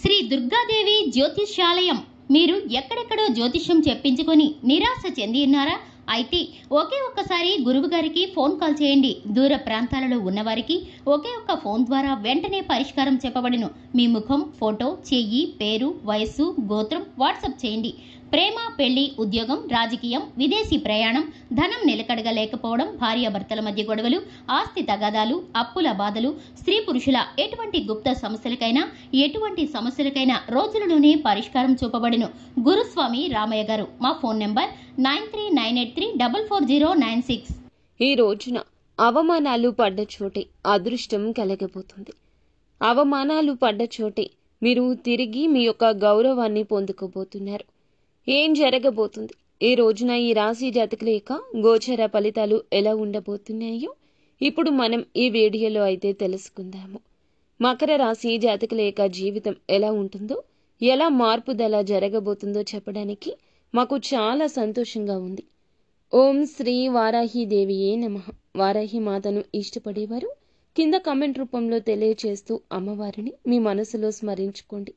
శ్రీ దుర్గాదేవి జ్యోతిష్యాలయం. మీరు ఎక్కడెక్కడో జ్యోతిష్యం చెప్పించుకొని నిరాశ చెంది ఉన్నారా? అయితే ఒకే ఒక్కసారి గురువు గారికి ఫోన్ కాల్ చేయండి. దూర ప్రాంతాలలో ఉన్నవారికి ఒకే ఒక్క ఫోన్ ద్వారా వెంటనే పరిష్కారం చెప్పబడును. మీ ముఖం, ఫోటో, చెయ్యి, పేరు, వయస్సు, గోత్రం వాట్సాప్ చేయండి. ప్రేమ, పెళ్లి, ఉద్యోగం, రాజకీయం, విదేశీ ప్రయాణం, ధనం నిలకడగా లేకపోవడం, భార్యాభర్తల మధ్య గొడవలు, ఆస్తి తగాదాలు, అప్పుల బాధలు, స్త్రీ పురుషుల ఎటువంటి గుప్త సమస్యలకైనా రోజులలోనే పరిష్కారం చూపబడును. గురుస్వామి రామయ్య గారు. మా ఫోన్ నెంబర్ 9398344096. ఈ రోజున అవమానాలు పడ్డ చోటే అదృష్టం కలగబోతుంది. అవమానాలు పడ్డ చోటే మీరు తిరిగి మీ యొక్క గౌరవాన్ని పొందుకోబోతున్నారు. ఏం జరగబోతుంది, ఈ రోజున ఈ రాశి జాతకుల యొక్క గోచర ఫలితాలు ఎలా ఉండబోతున్నాయో ఇప్పుడు మనం ఈ వీడియోలో అయితే తెలుసుకుందాము. మకర రాశి జాతకుల యొక్క జీవితం ఎలా ఉంటుందో, ఎలా మార్పుదల జరగబోతుందో చెప్పడానికి మాకు చాలా సంతోషంగా ఉంది. ఓం శ్రీ వారాహిదేవియే నమః. వారాహి మాతను ఇష్టపడేవారు కింద కామెంట్ రూపంలో తెలియచేస్తూ అమ్మవారిని మీ మనసులో స్మరించుకోండి.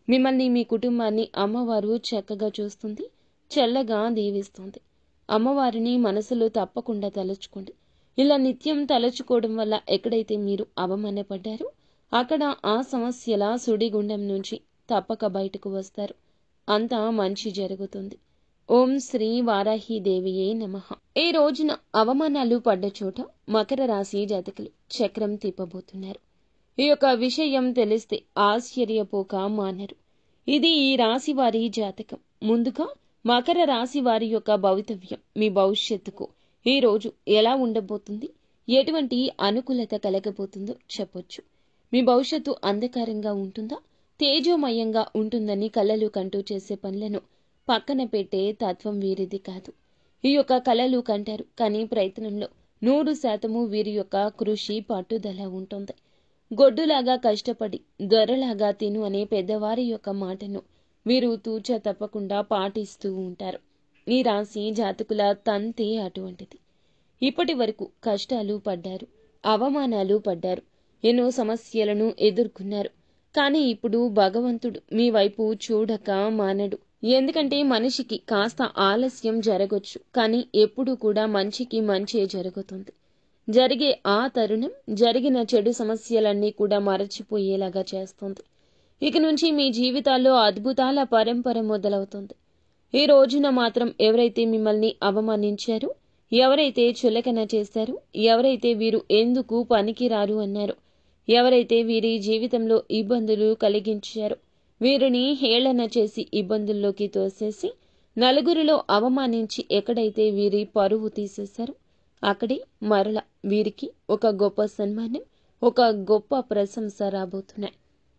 మిమ్మల్ని, మీ కుటుంబాన్ని అమ్మవారు చక్కగా చూస్తుంది, చల్లగా దీవిస్తుంది. అమ్మవారిని మనసులో తప్పకుండా తలుచుకోండి. ఇలా నిత్యం తలుచుకోవడం వల్ల ఎక్కడైతే మీరు అవమానపడ్డారో అక్కడ ఆ సమస్యల సుడిగుండం నుంచి తప్పక బయటకు వస్తారు. అంతా మంచి జరుగుతుంది. ఓం శ్రీ వారాహిదేవియే నమః. ఈ రోజున అవమానాలు పడ్డ చోట మకర రాశి జాతకులు చక్రం తిప్పబోతున్నారు. ఈ యొక్క విషయం తెలిస్తే ఆశ్చర్యపోక మానరు. ఇది ఈ రాశి వారి జాతకం. ముందుగా మకర రాశి వారి యొక్క భవితవ్యం, మీ భవిష్యత్తుకు ఈ రోజు ఎలా ఉండబోతుంది, ఎటువంటి అనుకూలత కలగబోతుందో చెప్పొచ్చు. మీ భవిష్యత్తు అంధకారంగా ఉంటుందా, తేజోమయంగా ఉంటుందని కలలు కంటూ చేసే పనులను పక్కన పెట్టే తత్వం వీరిది కాదు. ఈ యొక్క కలలు కంటారు, కానీ ప్రయత్నంలో 100% వీరి యొక్క కృషి, పట్టుదల ఉంటుంది. గొడ్డులాగా కష్టపడి దొరలాగా తిను అనే పెద్దవారి యొక్క మాటను వీరు తూచా తప్పకుండా పాటిస్తూ ఉంటారు. ఈ రాశి జాతకుల తంతే అటువంటిది. ఇప్పటి వరకు కష్టాలు పడ్డారు, అవమానాలు పడ్డారు, ఎన్నో సమస్యలను ఎదుర్కొన్నారు. కానీ ఇప్పుడు భగవంతుడు మీ వైపు చూడక మానడు. ఎందుకంటే మనిషికి కాస్త ఆలస్యం జరగొచ్చు, కానీ ఎప్పుడు కూడా మంచికి మంచే జరుగుతుంది. జరిగే ఆ తరుణం జరిగిన చెడు సమస్యలన్నీ కూడా మరచిపోయేలాగా చేస్తుంది. ఇక నుంచి మీ జీవితాల్లో అద్భుతాల పరంపర మొదలవుతుంది. ఈ రోజున మాత్రం ఎవరైతే మిమ్మల్ని అవమానించారో, ఎవరైతే చులకన చేశారో, ఎవరైతే వీరు ఎందుకు పనికిరారు అన్నారో, ఎవరైతే వీరి జీవితంలో ఇబ్బందులు కలిగించారో, వీరిని హేళన చేసి ఇబ్బందుల్లోకి తోసేసి నలుగురిలో అవమానించి ఎక్కడైతే వీరి పరువు తీసేశారో అక్కడే మరల వీరికి ఒక గొప్ప సన్మానం, ఒక గొప్ప ప్రశంస రాబోతున్నాయి.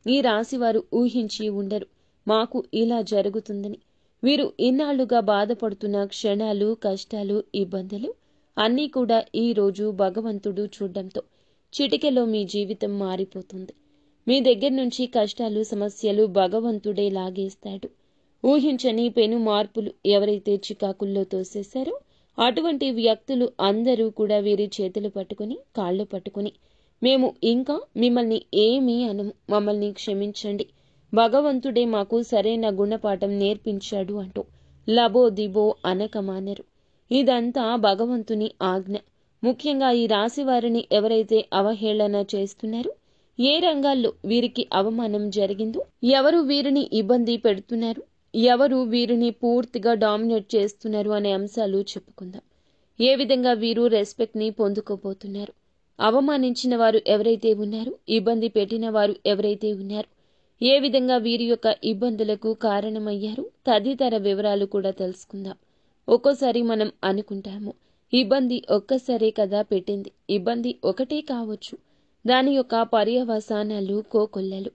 ఈ రాశివారు ఊహించి ఉండరు మాకు ఇలా జరుగుతుందని. వీరు ఇన్నాళ్లుగా బాధపడుతున్న క్షణాలు, కష్టాలు, ఇబ్బందులు అన్నీ కూడా ఈ రోజు భగవంతుడు చూడడంతో చిటికెలో మీ జీవితం మారిపోతుంది. మీ దగ్గర నుంచి కష్టాలు, సమస్యలు భగవంతుడే లాగేస్తాడు. ఊహించని పెను మార్పులు ఎవరైతే చికాకుల్లో తోసేశారో అటువంటి వ్యక్తులు అందరూ కూడా వీరి చేతులు పట్టుకుని, కాళ్ళు పట్టుకుని, మేము ఇంకా మిమ్మల్ని ఏమీ అనము, మమ్మల్ని క్షమించండి, భగవంతుడే మాకు సరైన గుణపాఠం నేర్పించాడు అంటూ లబో దిబో అనక మానరు. ఇదంతా భగవంతుని ఆజ్ఞ. ముఖ్యంగా ఈ రాశి వారిని ఎవరైతే అవహేళన చేస్తున్నారో, ఏ రంగాల్లో వీరికి అవమానం జరిగిందో, ఎవరు వీరిని ఇబ్బంది పెడుతున్నారు, ఎవరు వీరిని పూర్తిగా డామినేట్ చేస్తున్నారు అనే అంశాలు చెప్పుకుందాం. ఏ విధంగా వీరు రెస్పెక్ట్ ని పొందుకోబోతున్నారు, అవమానించిన వారు ఎవరైతే ఉన్నారు, ఇబ్బంది పెట్టిన వారు ఎవరైతే ఉన్నారు, ఏ విధంగా వీరి యొక్క ఇబ్బందులకు కారణమయ్యారు తదితర వివరాలు కూడా తెలుసుకుందాం. ఒక్కోసారి మనం అనుకుంటాము, ఇబ్బంది ఒక్కసారే కదా పెట్టింది, ఇబ్బంది ఒకటే కావచ్చు, దాని యొక్క పర్యవసానాలు కోకొల్లలు.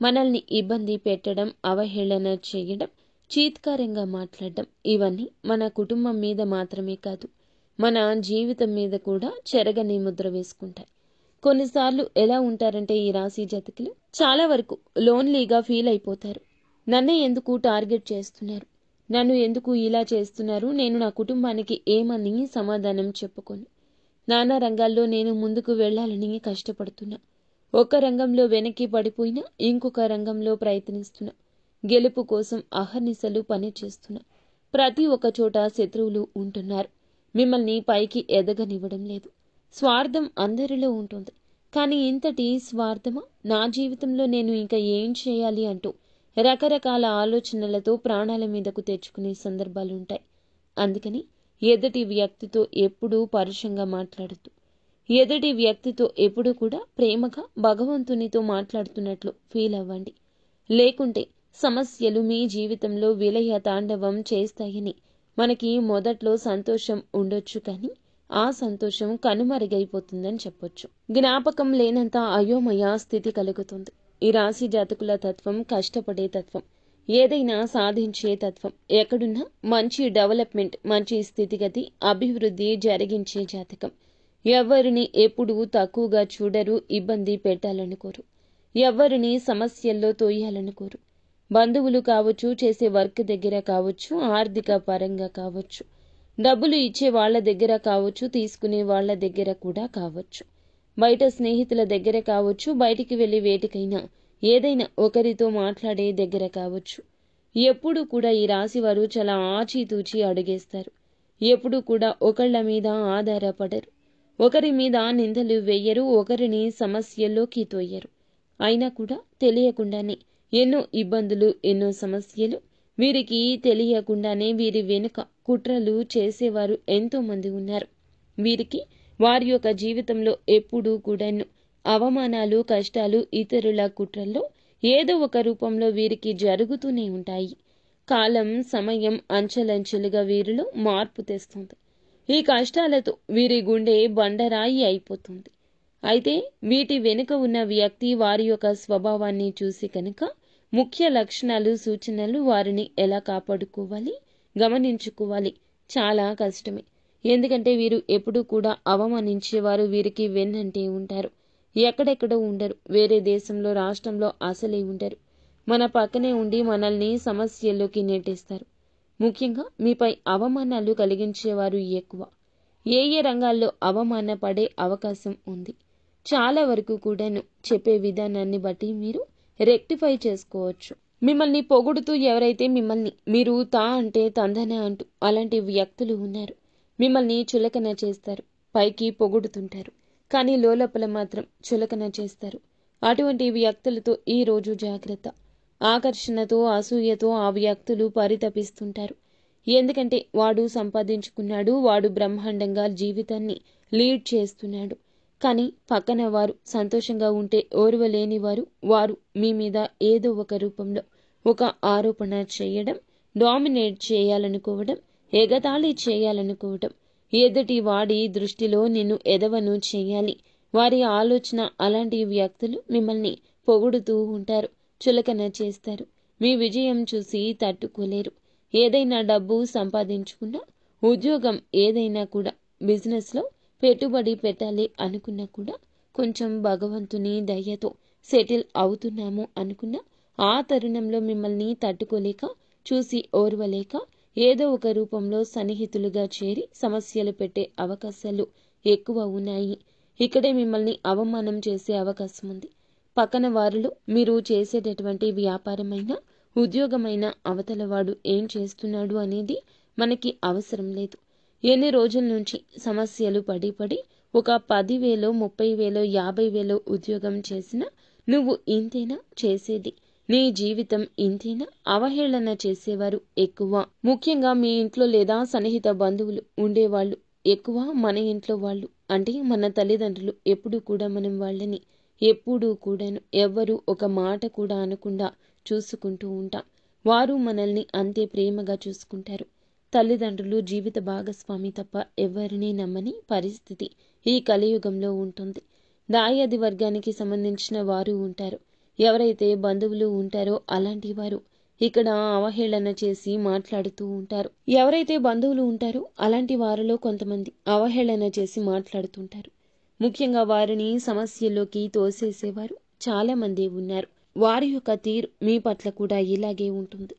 మనల్ని ఇబ్బంది పెట్టడం, అవహేళన చేయడం, చీత్కారంగా మాట్లాడడం ఇవన్నీ మన కుటుంబం మీద మాత్రమే కాదు, మన జీవితం మీద కూడా చెరగని ముద్ర వేసుకుంటాయి. కొన్నిసార్లు ఎలా ఉంటారంటే ఈ రాశి జాతకులు చాలా వరకు లోన్లీగా ఫీల్ అయిపోతారు. నన్నే ఎందుకు టార్గెట్ చేస్తున్నారు, నన్ను ఎందుకు ఇలా చేస్తున్నారు, నేను నా కుటుంబానికి ఏమని సమాధానం చెప్పుకోను, నానా రంగాల్లో నేను ముందుకు వెళ్లాలని కష్టపడుతున్నా, ఒక రంగంలో వెనక్కి పడిపోయినా ఇంకొక రంగంలో ప్రయత్నిస్తున్నా, గెలుపు కోసం అహర్నిశలు పనిచేస్తున్నా. ప్రతి ఒక్క చోట శత్రువులు ఉంటున్నారు. మిమ్మల్ని పైకి ఎదగనివ్వడం లేదు. స్వార్థం అందరిలో ఉంటుంది. కానీ ఇంతటి స్వార్థమా? నా జీవితంలో నేను ఇంకా ఏం చేయాలి అంటూ రకరకాల ఆలోచనలతో ప్రాణాల మీదకు తెచ్చుకునే సందర్భాలుంటాయి. అందుకని ఎదుటి వ్యక్తితో ఎప్పుడూ పరుషంగా మాట్లాడద్దు. ఎదుటి వ్యక్తితో ఎప్పుడూ కూడా ప్రేమగా భగవంతునితో మాట్లాడుతున్నట్లు ఫీల్ అవ్వండి. లేకుంటే సమస్యలు మీ జీవితంలో విలయ తాండవం చేస్తాయని మనకి మొదట్లో సంతోషం ఉండొచ్చు, కానీ ఆ సంతోషం కనుమరుగైపోతుందని చెప్పొచ్చు. జ్ఞాపకం లేనంత అయోమయ స్థితి కలుగుతుంది. ఈ రాశి జాతకుల తత్వం కష్టపడే తత్వం, ఏదైనా సాధించే తత్వం. ఎక్కడున్నా మంచి డెవలప్మెంట్, మంచి స్థితిగతి, అభివృద్ధి జరిగించే జాతకం. ఎవరిని ఎప్పుడూ తక్కువగా చూడరు, ఇబ్బంది పెట్టాలనుకోరు. ఎవరిని సమస్యల్లో తోయాలనుకోరు. బంధువులు కావచ్చు, చేసే వర్క్ దగ్గర కావచ్చు, ఆర్థిక పరంగా కావచ్చు, డబ్బులు ఇచ్చే వాళ్ల దగ్గర కావచ్చు, తీసుకునే వాళ్ల దగ్గర కూడా కావచ్చు, బయట స్నేహితుల దగ్గర కావచ్చు, బయటికి వెళ్లి వేటికైనా ఏదైనా ఒకరితో మాట్లాడే దగ్గర కావచ్చు. ఎప్పుడు కూడా ఈ రాశి వారు చాలా ఆచితూచి అడుగేస్తారు. ఎప్పుడు కూడా ఒకళ్ళ మీద ఆధారపడరు. ఒకరి మీద నిందలు వేయరు. ఒకరిని సమస్యల్లోకి తోయరు. అయినా కూడా తెలియకుండానే ఎన్నో ఇబ్బందులు, ఎన్నో సమస్యలు. వీరికి తెలియకుండానే వీరి వెనుక కుట్రలు చేసేవారు ఎంతో మంది ఉన్నారు. వీరికి వారి యొక్క జీవితంలో ఎప్పుడూ కూడా అవమానాలు, కష్టాలు, ఇతరుల కుట్రల్లో ఏదో ఒక రూపంలో వీరికి జరుగుతూనే ఉంటాయి. కాలం, సమయం అంచెలంచెలుగా వీరిలో మార్పు తెస్తుంది. ఈ కష్టాలతో వీరి గుండె బండరాయి అయిపోతుంది. అయితే వీటి వెనుక ఉన్న వ్యక్తి వారి యొక్క స్వభావాన్ని చూసి కనుక ముఖ్య లక్షణాలు, సూచనలు, వారిని ఎలా కాపాడుకోవాలి, గమనించుకోవాలి చాలా కష్టమే. ఎందుకంటే వీరు ఎప్పుడూ కూడా అవమానించేవారు వీరికి వెన్నంటే ఉంటారు. ఎక్కడెక్కడో ఉండరు. వేరే దేశంలో, రాష్ట్రంలో అసలే ఉండరు. మన పక్కనే ఉండి మనల్ని సమస్యల్లోకి నెట్టేస్తారు. ముఖ్యంగా మీపై అవమానాలు కలిగించేవారు ఎక్కువ. ఏ రంగాల్లో అవమాన పడే అవకాశం ఉంది. చాలా వరకు కూడాను చెప్పే విధానాన్ని బట్టి మీరు రెక్టిఫై చేసుకోవచ్చు. మిమ్మల్ని పొగుడుతూ ఎవరైతే మిమ్మల్ని మీరు తా అంటే తందన అంటూ అలాంటి వ్యక్తులు ఉన్నారు. మిమ్మల్ని చులకన చేస్తారు. పైకి పొగుడుతుంటారు, కానీ లోపల మాత్రం చులకన చేస్తారు. అటువంటి వ్యక్తులతో ఈ రోజు జాగ్రత్త. ఆకర్షణతో, అసూయతో ఆ వ్యక్తులు పరితపిస్తుంటారు. ఎందుకంటే వాడు సంపాదించుకున్నాడు, వాడు బ్రహ్మాండంగా జీవితాన్ని లీడ్ చేస్తున్నాడు. కానీ పక్కన వారు సంతోషంగా ఉంటే ఓర్వలేని వారు మీ మీద ఏదో ఒక రూపంలో ఒక ఆరోపణ చేయడం, డామినేట్ చేయాలనుకోవడం, ఎగతాళి చేయాలనుకోవడం, ఎదుటి వాడి దృష్టిలో నిన్ను ఎదవను చేయాలి. వారి ఆలోచన అలాంటి వ్యక్తులు మిమ్మల్ని పొగుడుతూ ఉంటారు, చులకన చేస్తారు. మీ విజయం చూసి తట్టుకోలేరు. ఏదైనా డబ్బు సంపాదించుకున్నా, ఉద్యోగం ఏదైనా కూడా, బిజినెస్లో పెట్టుబడి పెట్టాలి అనుకున్నా కూడా కొంచెం భగవంతుని దయతో సెటిల్ అవుతున్నాము అనుకున్నా ఆ తరుణంలో మిమ్మల్ని తట్టుకోలేక, చూసి ఓర్వలేక ఏదో ఒక రూపంలో సన్నిహితులుగా చేరి సమస్యలు పెట్టే అవకాశాలు ఎక్కువ ఉన్నాయి. ఇక్కడే మిమ్మల్ని అవమానం చేసే అవకాశం ఉంది. పక్కన వారిలో మీరు చేసేటటువంటి వ్యాపారమైనా, ఉద్యోగమైనా అవతలవాడు ఏం చేస్తున్నాడు అనేది మనకి అవసరం లేదు. ఎన్ని రోజుల నుంచి సమస్యలు పడి ఒక 10,000, 30,000, 50,000 ఉద్యోగం చేసినా నువ్వు ఇంతేనా చేసేది, నీ జీవితం ఇంతేనా, అవహేళన చేసేవారు ఎక్కువ. ముఖ్యంగా మీ ఇంట్లో లేదా సన్నిహిత బంధువులు ఉండేవాళ్ళు ఎక్కువ. మన ఇంట్లో వాళ్ళు అంటే మన తల్లిదండ్రులు ఎప్పుడూ కూడా మనం వాళ్ళని ఎప్పుడూ కూడాను ఎవ్వరూ ఒక మాట కూడా అనకుండా చూసుకుంటూ ఉంటాం. వారు మనల్ని అంతే ప్రేమగా చూసుకుంటారు. తల్లిదండ్రులు జీవిత భాగస్వామి తప్ప ఎవరినీ నమ్మని పరిస్థితి ఈ కలియుగంలో ఉంటుంది. దాయాది వర్గానికి సంబంధించిన వారు ఉంటారు. ఎవరైతే బంధువులు ఉంటారో అలాంటి వారు ఇక్కడ అవహేళన చేసి మాట్లాడుతూ ఉంటారు. ఎవరైతే బంధువులు ఉంటారో అలాంటి వారిలో కొంతమంది అవహేళన చేసి మాట్లాడుతుంటారు. ముఖ్యంగా వారిని సమస్యల్లోకి తోసేసేవారు చాలా మంది ఉన్నారు. వారి యొక్క తీరు మీ పట్ల కూడా ఇలాగే ఉంటుంది.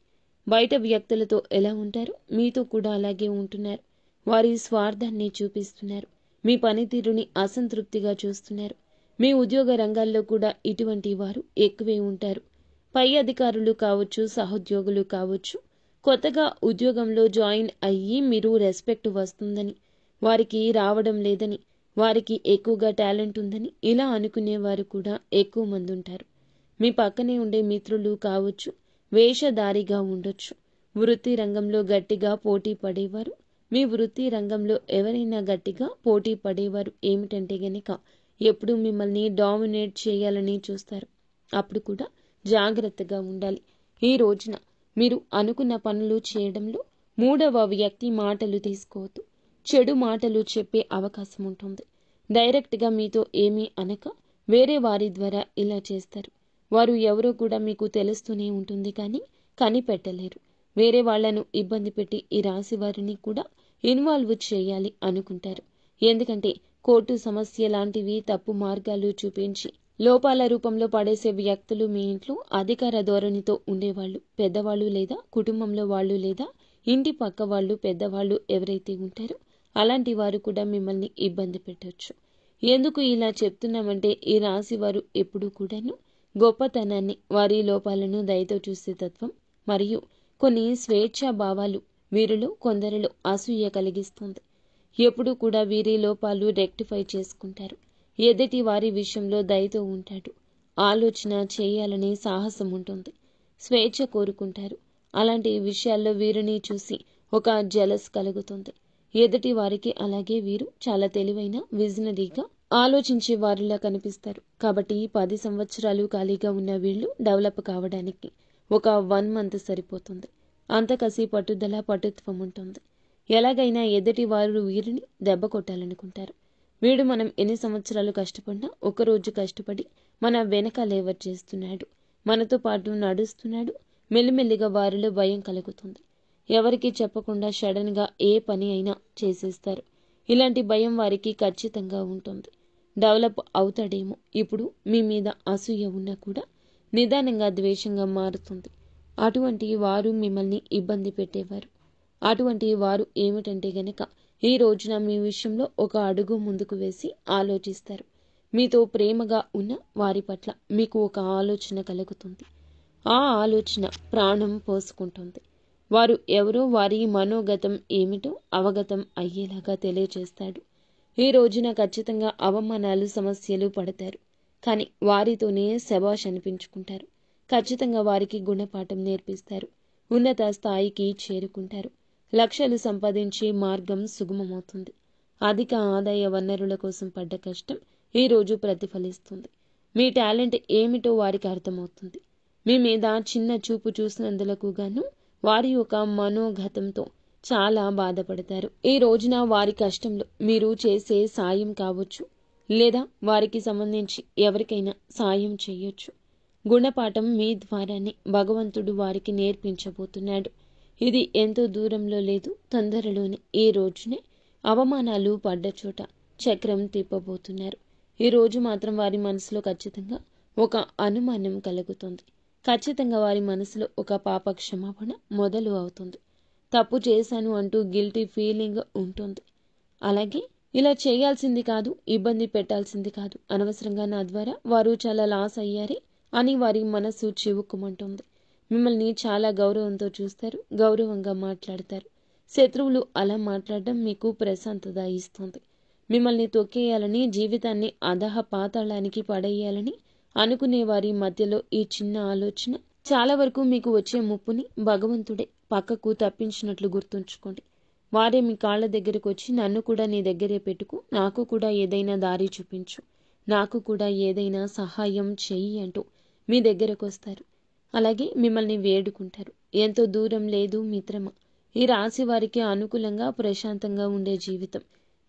బయట వ్యక్తులతో ఎలా ఉంటారో మీతో కూడా అలాగే ఉంటున్నారు. వారి స్వార్థాన్ని చూపిస్తున్నారు. మీ పనితీరుని అసంతృప్తిగా చూస్తున్నారు. మీ ఉద్యోగ రంగాల్లో కూడా ఇటువంటి వారు ఎక్కువే ఉంటారు. పై అధికారులు కావచ్చు, సహోద్యోగులు కావచ్చు, కొత్తగా ఉద్యోగంలో జాయిన్ అయ్యి మీరు రెస్పెక్ట్ వస్తుందని, వారికి రావడం లేదని, వారికి ఎక్కువగా టాలెంట్ ఉందని ఇలా అనుకునేవారు కూడా ఎక్కువ మంది ఉంటారు. మీ పక్కనే ఉండే మిత్రులు కావచ్చు, వేషధారిగా ఉండొచ్చు. వృత్తి రంగంలో గట్టిగా పోటీ పడేవారు, మీ వృత్తి రంగంలో ఎవరైనా గట్టిగా పోటీ పడేవారు ఏమిటంటే గనక ఎప్పుడు మిమ్మల్ని డామినేట్ చేయాలని చూస్తారు. అప్పుడు కూడా జాగ్రత్తగా ఉండాలి. ఈ రోజున మీరు అనుకున్న పనులు చేయడంలో మూడవ వ్యక్తి మాటలు తీసుకోవద్దు. చెడు మాటలు చెప్పే అవకాశం ఉంటుంది. డైరెక్ట్గా మీతో ఏమీ అనక వేరే వారి ద్వారా ఇలా చేస్తారు. వారు ఎవరో కూడా మీకు తెలుస్తూనే ఉంటుంది, కానీ కనిపెట్టలేరు. వేరే వాళ్లను ఇబ్బంది పెట్టి ఈ రాశి వారిని కూడా ఇన్వాల్వ్ చేయాలి అనుకుంటారు. ఎందుకంటే కోర్టు సమస్య లాంటివి తప్పు మార్గాలు చూపించి లోపాల రూపంలో పడేసే వ్యక్తులు మీ ఇంట్లో అధికార ధోరణితో ఉండేవాళ్ళు, పెద్దవాళ్ళు లేదా కుటుంబంలో వాళ్ళు లేదా ఇంటి పక్క వాళ్ళు పెద్దవాళ్ళు ఎవరైతే ఉంటారో అలాంటి వారు కూడా మిమ్మల్ని ఇబ్బంది పెట్టొచ్చు. ఎందుకు ఇలా చెప్తున్నామంటే ఈ రాశి వారు ఎప్పుడూ కూడాను గొప్పతనాన్ని, వారి లోపాలను దయతో చూసే తత్వం మరియు కొన్ని స్వేచ్ఛా భావాలు వీరిలో కొందరిలో అసూయ కలిగిస్తుంది. ఎప్పుడూ కూడా వీరి లోపాలు రెక్టిఫై చేసుకుంటారు. ఎదుటి వారి విషయంలో దయతో ఉంటాడు. ఆలోచన చేయాలనే సాహసం ఉంటుంది. స్వేచ్ఛ కోరుకుంటారు. అలాంటి విషయాల్లో వీరిని చూసి ఒక జెలస్ కలుగుతుంది. ఎదుటి వారికి అలాగే వీరు చాలా తెలివైన, విజనరీగా ఆలోచించే వారిలా కనిపిస్తారు. కాబట్టి 10 సంవత్సరాలు ఖాళీగా ఉన్న వీళ్ళు డెవలప్ కావడానికి ఒక 1 మంత్ సరిపోతుంది. అంత కసి, పట్టుదల, పటుత్వం ఉంటుంది. ఎలాగైనా ఎదుటి వారు వీరిని దెబ్బ కొట్టాలనుకుంటారు. వీడు మనం ఎన్ని సంవత్సరాలు కష్టపడినా ఒకరోజు కష్టపడి మన వెనక లేవర్ చేస్తున్నాడు, మనతో పాటు నడుస్తున్నాడు. మెల్లిమెల్లిగా వారిలో భయం కలుగుతుంది. ఎవరికి చెప్పకుండా సడన్ గా ఏ పని అయినా చేసేస్తారు. ఇలాంటి భయం వారికి ఖచ్చితంగా ఉంటుంది. డెవలప్ అవుతాడేమో, ఇప్పుడు మీ మీద అసూయ ఉన్నా కూడా నిదానంగా ద్వేషంగా మారుతుంది. అటువంటి వారు మిమ్మల్ని ఇబ్బంది పెట్టేవారు. అటువంటి వారు ఏమిటంటే గనక ఈ రోజున మీ విషయంలో ఒక అడుగు ముందుకు వేసి ఆలోచిస్తారు. మీతో ప్రేమగా ఉన్న వారి పట్ల మీకు ఒక ఆలోచన కలుగుతుంది. ఆ ఆలోచన ప్రాణం పోసుకుంటుంది. వారు ఎవరో, వారి మనోగతం ఏమిటో అవగతం అయ్యేలాగా తెలియజేస్తాడు. ఈ రోజున ఖచ్చితంగా అవమానాలు, సమస్యలు పడతారు. కానీ వారితోనే శబాష్ అనిపించుకుంటారు. ఖచ్చితంగా వారికి గుణపాఠం నేర్పిస్తారు. ఉన్నత స్థాయికి చేరుకుంటారు. లక్షలు సంపాదించే మార్గం సుగమమవుతుంది. అధిక ఆదాయ వనరుల కోసం పడ్డ కష్టం ఈ రోజు ప్రతిఫలిస్తుంది. మీ టాలెంట్ ఏమిటో వారికి అర్థమవుతుంది. మీ మీద చిన్న చూపు చూసినందులకు గాను వారి యొక్క మనోగతంతో చాలా బాధపడతారు. ఈ రోజున వారి కష్టంలో మీరు చేసే సాయం కావచ్చు, లేదా వారికి సంబంధించి ఎవరికైనా సాయం చేయొచ్చు. గుణపాఠం మీ ద్వారానే భగవంతుడు వారికి నేర్పించబోతున్నాడు. ఇది ఎంతో దూరంలో లేదు, తొందరలోనే ఈ రోజునే అవమానాలు పడ్డ చోట చక్రం తిప్పబోతున్నారు. ఈ రోజు మాత్రం వారి మనసులో ఖచ్చితంగా ఒక అనుమానం కలుగుతుంది. ఖచ్చితంగా వారి మనసులో ఒక పాప క్షమాపణ మొదలు అవుతుంది. తప్పు చేశాను అంటూ గిల్టీ ఫీలింగ్ ఉంటుంది. అలాగే ఇలా చేయాల్సింది కాదు, ఇబ్బంది పెట్టాల్సింది కాదు, అనవసరంగా నా ద్వారా వారు చాలా లాస్ అయ్యారే అని వారి మనసు చివుక్కుమంటుంది. మిమ్మల్ని చాలా గౌరవంతో చూస్తారు, గౌరవంగా మాట్లాడతారు. శత్రువులు అలా మాట్లాడడం మీకు ప్రశాంతత ఇస్తుంది. మిమ్మల్ని తొక్కేయాలని, జీవితాన్ని అధహ పాతాళానికి పడేయాలని అనుకునే వారి మధ్యలో ఈ చిన్న ఆలోచన చాలా వరకు మీకు వచ్చే ముప్పుని భగవంతుడే పక్కకు తప్పించినట్లు గుర్తుంచుకోండి. వారే మీ కాళ్ళ దగ్గరకు వచ్చి నన్ను కూడా నీ దగ్గరే పెట్టుకు, నాకు కూడా ఏదైనా దారి చూపించు, నాకు కూడా ఏదైనా సహాయం చెయ్యి అంటూ మీ దగ్గరకు వస్తారు. అలాగే మిమ్మల్ని వేడుకుంటారు. ఎంతో దూరం లేదు మిత్రమా, ఈ రాశి వారికి అనుకూలంగా ప్రశాంతంగా ఉండే జీవితం.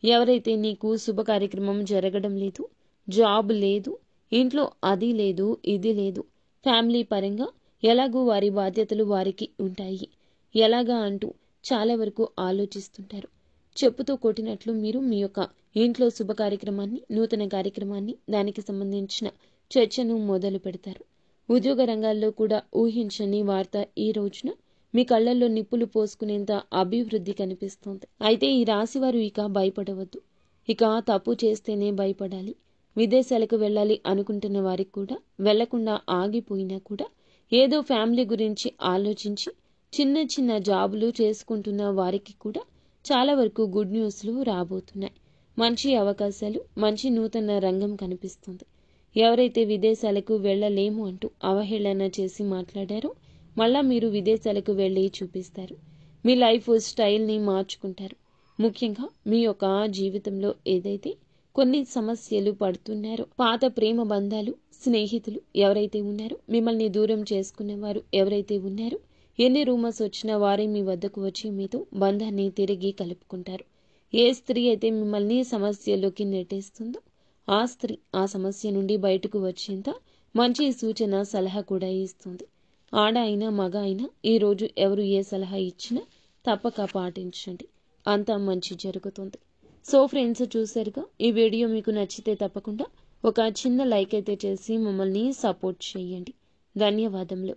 ఎవరైతే నీకు శుభ కార్యక్రమం జరగడం లేదు, జాబ్ లేదు, ఇంట్లో అది లేదు, ఇది లేదు, ఫ్యామిలీ పరంగా ఎలాగూ వారి బాధ్యతలు వారికి ఉంటాయి, ఎలాగా అంటూ చాలా వరకు ఆలోచిస్తుంటారు. చెప్పుతో కొట్టినట్లు మీరు మీ యొక్క ఇంట్లో శుభ కార్యక్రమాన్ని, నూతన కార్యక్రమాన్ని, దానికి సంబంధించిన చర్చను మొదలు పెడతారు. ఉద్యోగ రంగాల్లో కూడా ఊహించని వార్త ఈ రోజున మీ కళ్ళల్లో నిప్పులు పోసుకునేంత అభివృద్ధి కనిపిస్తోంది. అయితే ఈ రాశివారు ఇక భయపడవద్దు. ఇక తప్పు చేస్తేనే భయపడాలి. విదేశాలకు వెళ్ళాలి అనుకుంటున్న వారికి కూడా వెళ్లకుండా ఆగిపోయినా కూడా ఏదో ఫ్యామిలీ గురించి ఆలోచించి చిన్న చిన్న జాబులు చేసుకుంటున్న వారికి కూడా చాలా వరకు గుడ్ న్యూస్లు రాబోతున్నాయి. మంచి అవకాశాలు, మంచి నూతన రంగం కనిపిస్తుంది. ఎవరైతే విదేశాలకు వెళ్ళలేము అంటూ అవహేళన చేసి మాట్లాడారో మళ్ళా మీరు విదేశాలకు వెళ్ళి చూపిస్తారు. మీ లైఫ్ స్టైల్ని మార్చుకుంటారు. ముఖ్యంగా మీ యొక్క జీవితంలో ఏదైతే కొన్ని సమస్యలు పడుతున్నారో, పాత ప్రేమ బంధాలు, స్నేహితులు ఎవరైతే ఉన్నారో, మిమ్మల్ని దూరం చేసుకునేవారు ఎవరైతే ఉన్నారో, ఎన్ని రూమర్స్ వచ్చినా వారే మీ వద్దకు వచ్చి మీతో బంధాన్ని తిరిగి కలుపుకుంటారు. ఏ స్త్రీ అయితే మిమ్మల్ని సమస్యలోకి నెట్టేస్తుందో ఆ స్త్రీ ఆ సమస్య నుండి బయటకు వచ్చేంత మంచి సూచన, సలహా కూడా ఇస్తుంది. ఆడ అయినా మగ అయినా ఈరోజు ఎవరు ఏ సలహా ఇచ్చినా తప్పక పాటించండి. అంతా మంచి జరుగుతుంది. సో ఫ్రెండ్స్, చూసారుగా, ఈ వీడియో మీకు నచ్చితే తప్పకుండా ఒక చిన్న లైక్ అయితే చేసి మమ్మల్ని సపోర్ట్ చేయండి. ధన్యవాదములు.